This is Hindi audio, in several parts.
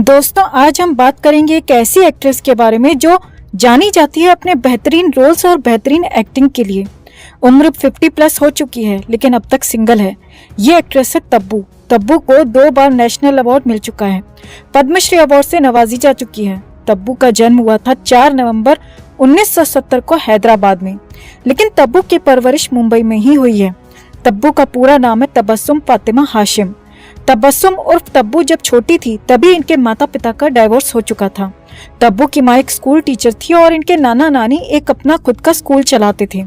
दोस्तों, आज हम बात करेंगे एक ऐसी एक्ट्रेस के बारे में जो जानी जाती है अपने बेहतरीन रोल्स और बेहतरीन एक्टिंग के लिए। उम्र 50+ हो चुकी है लेकिन अब तक सिंगल है। ये एक्ट्रेस है तब्बू। तब्बू को 2 बार नेशनल अवार्ड मिल चुका है। पद्मश्री अवार्ड से नवाजी जा चुकी है। तब्बू का जन्म हुआ था 4 नवंबर 1970 को हैदराबाद में, लेकिन तब्बू की परवरिश मुंबई में ही हुई है। तब्बू का पूरा नाम है तबस्सुम फातिमा हाशिम। तबस्सुम उर्फ तब्बू जब छोटी थी तभी इनके माता पिता का डाइवोर्स हो चुका था। तब्बू की माँ एक स्कूल टीचर थी और इनके नाना नानी एक अपना खुद का स्कूल चलाते थे।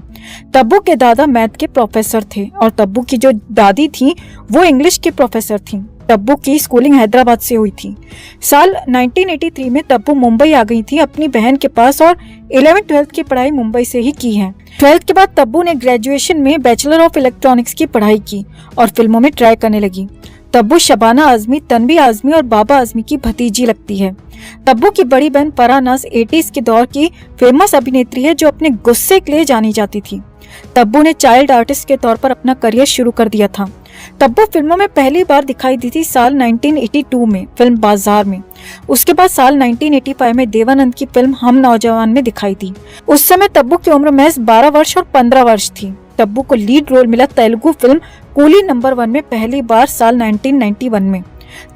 तब्बू के दादा मैथ के प्रोफेसर थे और तब्बू की जो दादी थी वो इंग्लिश की प्रोफेसर थी। तब्बू की स्कूलिंग हैदराबाद से हुई थी। साल 1983 में तब्बू मुंबई आ गई थी अपनी बहन के पास और 11th-12th की पढ़ाई मुंबई से ही की है। 12th के बाद तब्बू ने ग्रेजुएशन में बैचलर ऑफ इलेक्ट्रॉनिक्स की पढ़ाई की और फिल्मों में ट्राई करने लगी। तब्बू शबाना आजमी, तन्वी आजमी और बाबा आजमी की भतीजी लगती है। तब्बू की बड़ी बहन फराह नाज 80s के दौर की फेमस अभिनेत्री है जो अपने गुस्से के लिए जानी जाती थी। तब्बू ने चाइल्ड आर्टिस्ट के तौर पर अपना करियर शुरू कर दिया था। तब्बू फिल्मों में पहली बार दिखाई दी थी साल 1982 में फिल्म बाजार में। उसके बाद साल 1985 में देवानंद की फिल्म हम नौजवान में दिखाई दी। उस समय तब्बू की उम्र महज 12 वर्ष और 15 वर्ष थी। तब्बू को लीड रोल मिला तेलुगु फिल्म कूली नंबर 1 में पहली बार साल 1991 में।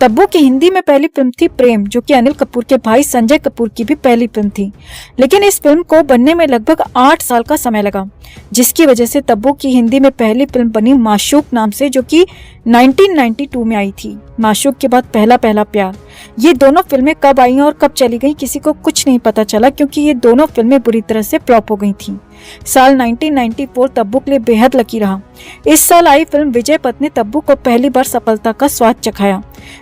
तब्बू की हिंदी में पहली फिल्म थी प्रेम, जो कि अनिल कपूर के भाई संजय कपूर की भी पहली फिल्म थी, लेकिन इस फिल्म को बनने में लगभग 8 साल का समय लगा, जिसकी वजह से तब्बू की हिंदी में पहली फिल्म बनी माशूक नाम से, जो कि 1992 में आई थी। माशूक के बाद पहला पहला प्यार। ये दोनों फिल्में कब आई और कब चली गई किसी को कुछ नहीं पता चला, क्योंकि ये दोनों फिल्में बुरी तरह से फ्लॉप हो गई थी। साल 1994 तब्बू के लिए बेहद लकी रहा। इस साल आई फिल्म विजयपथ ने तब्बू को पहली बार सफलता का स्वाद चखाया।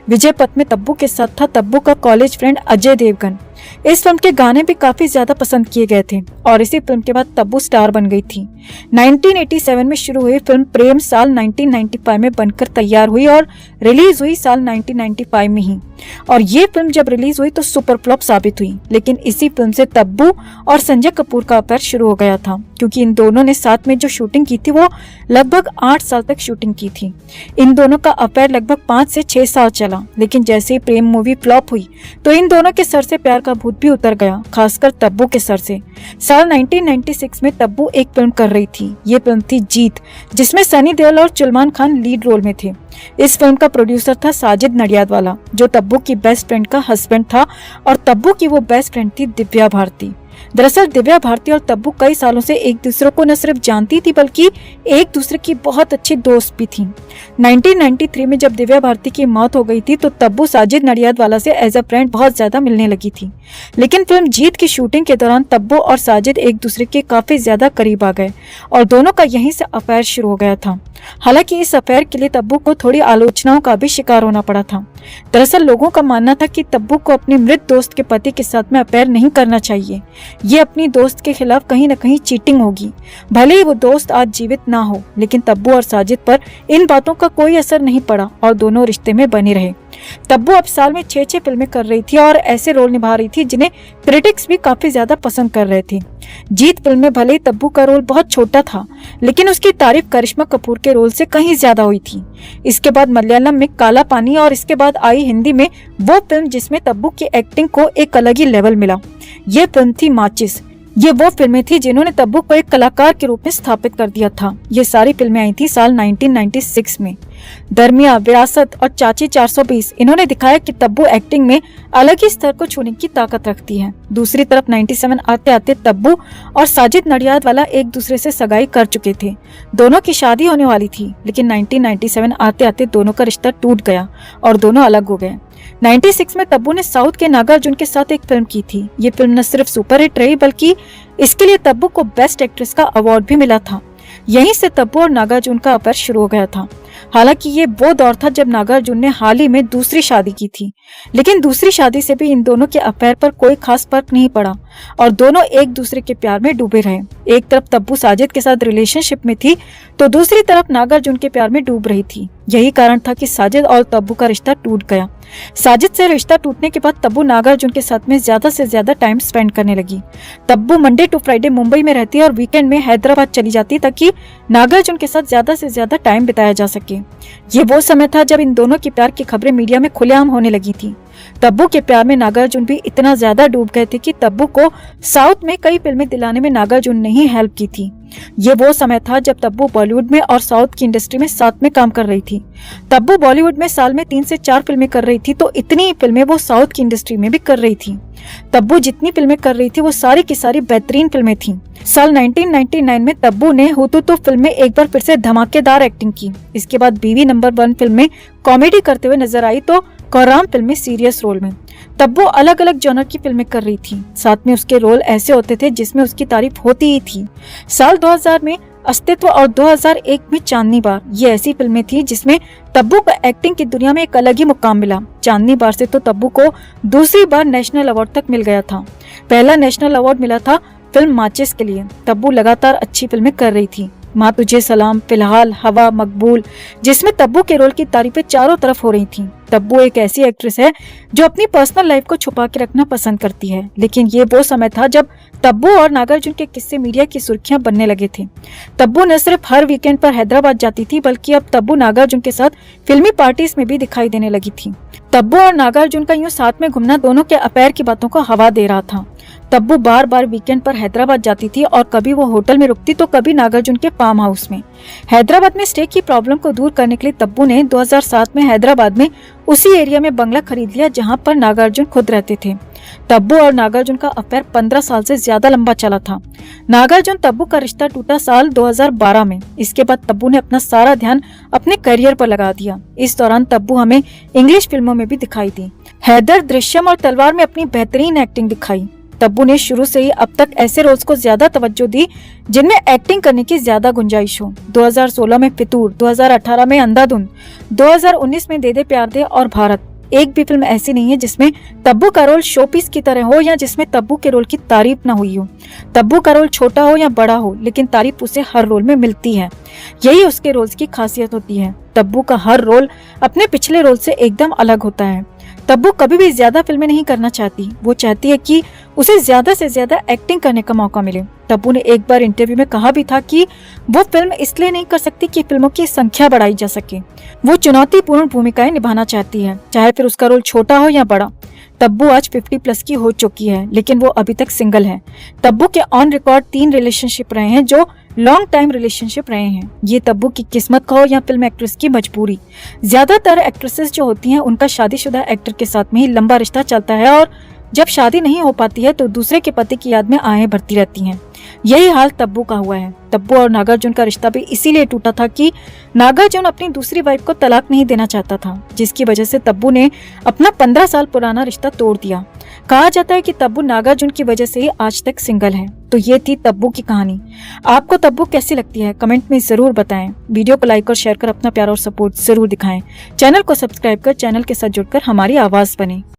विजयपथ में तब्बू के साथ था तब्बू का कॉलेज फ्रेंड अजय देवगन। इस फिल्म के गाने भी काफी ज्यादा पसंद किए गए थे और इसी फिल्म के बाद तब्बू स्टार बन गई थी। 1987 में शुरू हुई फिल्म प्रेम साल 1995 में बनकर तैयार हुई और रिलीज हुई साल 1995 में ही। और ये फिल्म जब रिलीज हुई तो सुपर फ्लॉप साबित हुई, लेकिन इसी फिल्म से तब्बू और संजय कपूर का अफेयर शुरू हो गया था, क्योंकि इन दोनों ने साथ में जो शूटिंग की थी वो लगभग 8 साल तक शूटिंग की थी। इन दोनों का अफेयर लगभग 5 से 6 साल चला, लेकिन जैसे ही प्रेम मूवी फ्लॉप हुई तो इन दोनों के सर से प्यार का भूत भी उतर गया, खासकर तब्बू के सर से। साल 1996 में तब्बू एक फिल्म कर रही थी। ये फिल्म थी जीत, जिसमें सनी देओल और सलमान खान लीड रोल में थे। इस फिल्म का प्रोड्यूसर था साजिद नडियादवाला, जो तब्बू की बेस्ट फ्रेंड का हस्बैंड था और तब्बू की वो बेस्ट फ्रेंड थी दिव्या भारती। दरअसल दिव्या भारती और तब्बू कई सालों से एक दूसरे को न सिर्फ जानती थी बल्कि एक दूसरे की बहुत अच्छी दोस्त भी थी। 1993 में जब दिव्या भारती की मौत हो गई थी तो तब्बू साजिद नडियादवाला से एज अ फ्रेंड बहुत ज्यादा मिलने लगी थी, लेकिन फिल्म जीत की शूटिंग के दौरान तब्बू और साजिद एक दूसरे के काफी ज्यादा करीब आ गए और दोनों का यहीं से अफेयर शुरू हो गया था। हालांकि इस अफेयर के लिए तब्बू को थोड़ी आलोचनाओं का भी शिकार होना पड़ा था। दरअसल लोगों का मानना था कि तब्बू को अपने मृत दोस्त के पति के साथ में अफेयर नहीं करना चाहिए। ये अपनी दोस्त के खिलाफ कहीं न कहीं चीटिंग होगी। भले ही वो दोस्त आज जीवित ना हो, लेकिन तब्बू और साजिद पर इन बातों का कोई असर नहीं पड़ा और दोनों रिश्ते में बने रहे। तब्बू अब साल में 6 फिल्में कर रही थी और ऐसे रोल निभा रही थी जिन्हें क्रिटिक्स भी काफी ज्यादा पसंद कर रहे थे। जीत फिल्म में भले ही तब्बू का रोल बहुत छोटा था, लेकिन उसकी तारीफ करिश्मा कपूर के रोल से कहीं ज्यादा हुई थी। इसके बाद मलयालम में काला पानी और इसके बाद आई हिंदी में वो फिल्म जिसमें तब्बू की एक्टिंग को एक अलग ही लेवल मिला। ये फिल्म थी माचिस। ये वो फिल्में थी जिन्होंने तब्बू को एक कलाकार के रूप में स्थापित कर दिया था। ये सारी फिल्में आई थी साल 1996 में। दरमिया, विरासत और चाची 420 इन्होंने दिखाया कि तब्बू एक्टिंग में अलग ही स्तर को छूने की ताकत रखती है। दूसरी तरफ 97 आते आते तब्बू और साजिद नडियादवाला एक दूसरे से सगाई कर चुके थे। दोनों की शादी होने वाली थी, लेकिन 1997 आते आते दोनों का रिश्ता टूट गया और दोनों अलग हो गए। 96 में तब्बू ने साउथ के नागार्जुन के साथ एक फिल्म की थी। ये फिल्म न सिर्फ सुपरहिट रही बल्कि इसके लिए तब्बू को बेस्ट एक्ट्रेस का अवार्ड भी मिला था। यहीं से तब्बू और नागार्जुन का अफेयर शुरू हो गया था। हालांकि ये वो दौर था जब नागार्जुन ने हाल ही में दूसरी शादी की थी, लेकिन दूसरी शादी से भी इन दोनों के अफेयर पर कोई खास फर्क नहीं पड़ा और दोनों एक दूसरे के प्यार में डूबे रहे। एक तरफ तब्बू साजिद के साथ रिलेशनशिप में थी तो दूसरी तरफ नागार्जुन के प्यार में डूब रही थी। यही कारण था कि साजिद और तब्बू का रिश्ता टूट गया। साजिद से रिश्ता टूटने के बाद तब्बू नागार्जुन के साथ में ज्यादा से ज्यादा टाइम स्पेंड करने लगी। Tabu Monday to Friday Mumbai में रहती और वीकेंड में हैदराबाद चली जाती ताकि नागार्जुन के साथ ज्यादा से ज्यादा टाइम बिताया जा सके। ये वो समय था जब इन दोनों के प्यार की खबरें मीडिया में खुलेआम होने लगी थी। तब्बू के प्यार में नागार्जुन भी इतना ज्यादा डूब गए थे कि तब्बू को साउथ में कई फिल्में दिलाने में नागार्जुन ने ही हेल्प की थी। ये वो समय था जब तब्बू बॉलीवुड में और साउथ की इंडस्ट्री में साथ में काम कर रही थी। तब्बू बॉलीवुड में साल में 3 से 4 फिल्में कर रही थी, तो इतनी फिल्में वो साउथ की इंडस्ट्री में भी कर रही थी। तब्बू जितनी फिल्में कर रही थी वो सारी की सारी बेहतरीन फिल्में थीं। साल 1999 में तब्बू ने हुतुतु फिल्म में एक बार फिर से धमाकेदार एक्टिंग की। इसके बाद बीवी नंबर 1 फिल्म में कॉमेडी करते हुए नजर आई, तो कोराम फिल्म में सीरियस रोल में। तब्बू अलग अलग जॉनर की फिल्में कर रही थी, साथ में उसके रोल ऐसे होते थे जिसमें उसकी तारीफ होती ही थी। साल 2000 में अस्तित्व और 2001 में चांदनी बार, ये ऐसी फिल्में थी जिसमें तब्बू को एक्टिंग की दुनिया में एक अलग ही मुकाम मिला। चांदनी बार से तो तब्बू को दूसरी बार नेशनल अवार्ड तक मिल गया था। पहला नेशनल अवार्ड मिला था फिल्म माचिस के लिए। तब्बू लगातार अच्छी फिल्में कर रही थी। माँ तुझे सलाम, फिलहाल, हवा, मकबूल, जिसमें तब्बू के रोल की तारीफें चारों तरफ हो रही थीं। तब्बू एक ऐसी एक्ट्रेस है जो अपनी पर्सनल लाइफ को छुपा के रखना पसंद करती है, लेकिन ये वो समय था जब तब्बू और नागार्जुन के किस्से मीडिया की सुर्खियां बनने लगे थे। तब्बू न सिर्फ हर वीकेंड पर हैदराबाद जाती थी, बल्कि अब तब्बू नागार्जुन के साथ फिल्मी पार्टीज में भी दिखाई देने लगी थी। तब्बू और नागार्जुन का यूं साथ में घूमना दोनों के अफेयर की बातों को हवा दे रहा था। तब्बू बार बार वीकेंड पर हैदराबाद जाती थी और कभी वो होटल में रुकती तो कभी नागार्जुन के फार्म हाउस में। हैदराबाद में स्टे की प्रॉब्लम को दूर करने के लिए तब्बू ने 2007 में हैदराबाद में उसी एरिया में बंगला खरीद लिया जहां पर नागार्जुन खुद रहते थे। तब्बू और नागार्जुन का अफेयर 15 साल से ज्यादा लंबा चला था। नागार्जुन तब्बू का रिश्ता टूटा साल 2012 में। इसके बाद तब्बू ने अपना सारा ध्यान अपने करियर पर लगा दिया। इस दौरान तब्बू हमें इंग्लिश फिल्मों में भी दिखाई दी। हैदर, दृश्यम और तलवार में अपनी बेहतरीन एक्टिंग दिखाई। तब्बू ने शुरू से ही अब तक ऐसे रोल्स को ज्यादा तवज्जो दी जिनमें एक्टिंग करने की ज्यादा गुंजाइश हो। 2016 में फितूर, 2018 में अंधाधुन, 2019 में दे दे प्यार दे और भारत। एक भी फिल्म ऐसी नहीं है जिसमें तब्बू का रोल शोपीस की तरह हो या जिसमें तब्बू के रोल की तारीफ न हुई हो। तब्बू का रोल छोटा हो या बड़ा हो, लेकिन तारीफ उसे हर रोल में मिलती है। यही उसके रोल्स की खासियत होती है। तब्बू का हर रोल अपने पिछले रोल से एकदम अलग होता है। तब्बू कभी भी ज्यादा फिल्में नहीं करना चाहती, वो चाहती है कि उसे ज्यादा से ज्यादा एक्टिंग करने का मौका मिले। तब्बू ने एक बार इंटरव्यू में कहा भी था कि वो फिल्म इसलिए नहीं कर सकती कि फिल्मों की संख्या बढ़ाई जा सके। वो चुनौतीपूर्ण भूमिकाएं निभाना चाहती है, चाहे फिर उसका रोल छोटा हो या बड़ा। तब्बू आज 50+ की हो चुकी है, लेकिन वो अभी तक सिंगल है। तब्बू के ऑन रिकॉर्ड 3 रिलेशनशिप रहे हैं जो लॉन्ग टाइम रिलेशनशिप रहे हैं। ये तब्बू की किस्मत का हो या फिल्म एक्ट्रेस की मजबूरी। ज्यादातर एक्ट्रेसेस जो होती हैं उनका शादीशुदा एक्टर के साथ में ही लंबा रिश्ता चलता है और जब शादी नहीं हो पाती है तो दूसरे के पति की याद में आहें भरती रहती हैं। यही हाल तब्बू का हुआ है। तब्बू और नागार्जुन का रिश्ता भी इसीलिए टूटा था कि नागार्जुन अपनी दूसरी वाइफ को तलाक नहीं देना चाहता था, जिसकी वजह से तब्बू ने अपना 15 साल पुराना रिश्ता तोड़ दिया। कहा जाता है कि तब्बू नागार्जुन की वजह से ही आज तक सिंगल है। तो ये थी तब्बू की कहानी। आपको तब्बू कैसी लगती है कमेंट में जरूर बताएं। वीडियो को लाइक और शेयर कर अपना प्यार और सपोर्ट जरूर दिखाएं। चैनल को सब्सक्राइब कर चैनल के साथ जुड़कर हमारी आवाज बने।